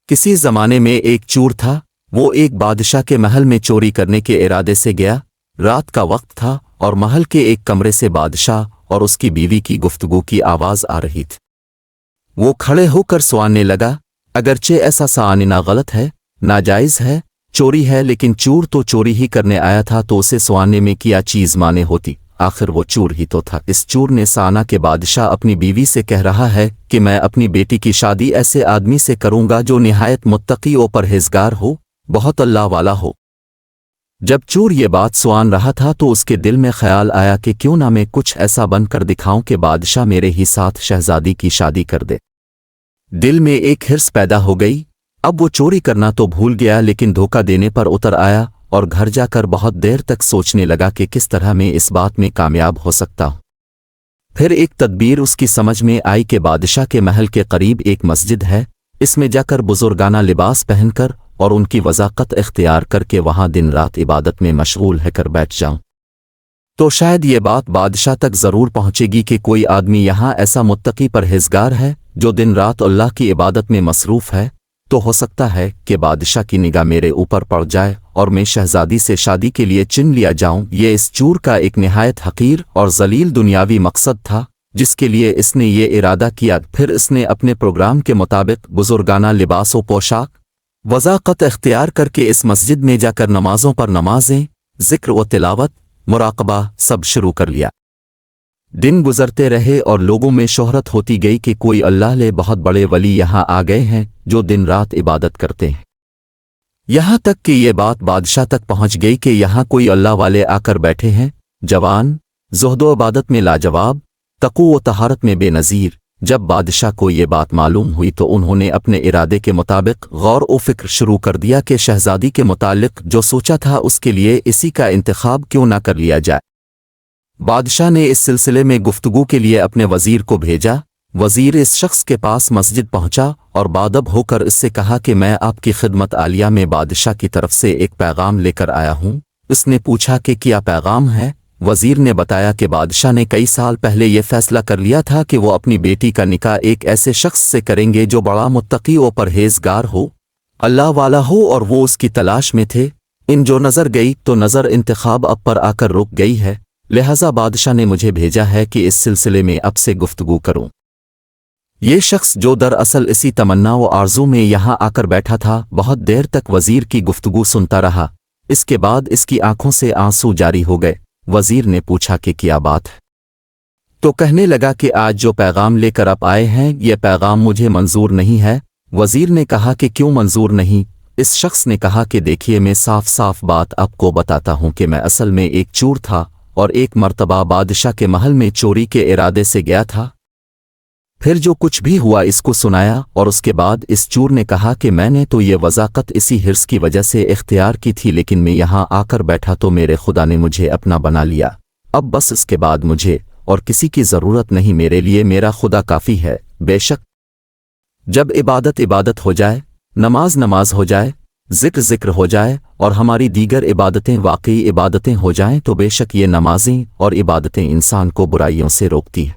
किसी ज़माने में एक चोर था। वो एक बादशाह के महल में चोरी करने के इरादे से गया। रात का वक्त था और महल के एक कमरे से बादशाह और उसकी बीवी की गुफ्तगू की आवाज़ आ रही थी। वो खड़े होकर सुआनने लगा, अगरचे ऐसा सानना गलत है, नाजायज़ है, चोरी है, लेकिन चोर तो चोरी ही करने आया था, तो उसे सुआनने में क्या चीज़ माने होती। आखिर वो चोर ही तो था। इस चोर ने साना के बादशाह अपनी बीवी से कह रहा है कि मैं अपनी बेटी की शादी ऐसे आदमी से करूंगा जो निहायत मुत्तकी और परहेजगार हो, बहुत अल्लाह वाला हो। जब चोर ये बात सुआन रहा था तो उसके दिल में ख्याल आया कि क्यों ना मैं कुछ ऐसा बनकर दिखाऊं कि बादशाह मेरे ही साथ शहजादी की शादी कर दे। दिल में एक हिर्स पैदा हो गई। अब वो चोरी करना तो भूल गया, लेकिन धोखा देने पर उतर आया और घर जाकर बहुत देर तक सोचने लगा कि किस तरह मैं इस बात में कामयाब हो सकता हूं। फिर एक तदबीर उसकी समझ में आई कि बादशाह के महल के करीब एक मस्जिद है, इसमें जाकर बुजुर्गाना लिबास पहनकर और उनकी वज़ाकत इख्तियार करके वहां दिन रात इबादत में मशगूल होकर बैठ जाऊं, तो शायद ये बात बादशाह तक ज़रूर पहुंचेगी कि कोई आदमी यहाँ ऐसा मुत्तकी परहेजगार है जो दिन रात अल्लाह की इबादत में मसरूफ़ है। तो हो सकता है कि बादशाह की निगाह मेरे ऊपर पड़ जाए और मैं शहजादी से शादी के लिए चुन लिया जाऊं। ये इस चोर का एक निहायत हकीर और जलील दुनियावी मकसद था जिसके लिए इसने ये इरादा किया। फिर इसने अपने प्रोग्राम के मुताबिक बुजुर्गाना लिबास व पोशाक वज़ाकत इख्तियार करके इस मस्जिद में जाकर नमाज़ों पर नमाजें, ज़िक्र व तिलावत, मुराक़बा सब शुरू कर लिया। दिन गुजरते रहे और लोगों में शोहरत होती गई कि कोई अल्लाह ले बहुत बड़े वली यहाँ आ गए हैं जो दिन रात इबादत करते हैं। यहाँ तक कि ये बात बादशाह तक पहुँच गई कि यहाँ कोई अल्लाह वाले आकर बैठे हैं, जवान, ज़ुहदो इबादत में लाजवाब, तक़ू व तहारत में बेनज़ीर। जब बादशाह को ये बात मालूम हुई तो उन्होंने अपने इरादे के मुताबिक गौर व फ़िक्र शुरू कर दिया कि शहजादी के मुतालिक जो सोचा था उसके लिए इसी का इंतखाब क्यों ना कर लिया जाए। बादशाह ने इस सिलसिले में गुफ्तगू के लिए अपने वज़ीर को भेजा। वज़ीर इस शख्स के पास मस्जिद पहुंचा और बादब होकर इससे कहा कि मैं आपकी खिदमत आलिया में बादशाह की तरफ से एक पैगाम लेकर आया हूं। इसने पूछा कि क्या पैगाम है। वज़ीर ने बताया कि बादशाह ने कई साल पहले यह फैसला कर लिया था कि वो अपनी बेटी का निकाह एक ऐसे शख्स से करेंगे जो बड़ा मुत्तकी और परहेजगार हो, अल्लाह वाला हो, और वो उसकी तलाश में थे। इन जो नज़र गई तो नज़र इंतखाब अब पर आकर रुक गई है, लिहाजा बादशाह ने मुझे भेजा है कि इस सिलसिले में अब से गुफ्तगू करूं। ये शख्स जो दरअसल इसी तमन्ना व आरज़ू में यहाँ आकर बैठा था बहुत देर तक वज़ीर की गुफ्तगू सुनता रहा। इसके बाद इसकी आंखों से आंसू जारी हो गए। वज़ीर ने पूछा कि क्या बात है, तो कहने लगा कि आज जो पैगाम लेकर आप आए हैं यह पैगाम मुझे मंजूर नहीं है। वज़ीर ने कहा कि क्यों मंजूर नहीं। इस शख्स ने कहा कि देखिए, मैं साफ साफ बात आपको बताता हूं कि मैं असल में एक चोर था और एक मर्तबा बादशाह के महल में चोरी के इरादे से गया था। फिर जो कुछ भी हुआ इसको सुनाया और उसके बाद इस चोर ने कहा कि मैंने तो ये वज़ाकत इसी हिर्स की वजह से इख्तियार की थी, लेकिन मैं यहाँ आकर बैठा तो मेरे खुदा ने मुझे अपना बना लिया। अब बस इसके बाद मुझे और किसी की ज़रूरत नहीं, मेरे लिए मेरा खुदा काफ़ी है। बेशक जब इबादत हो जाए, नमाज हो जाए, ज़िक्र हो जाए और हमारी दीगर इबादतें वाकई इबादतें हो जाएं, तो बेशक ये नमाज़ें और इबादतें इंसान को बुराइयों से रोकती हैं।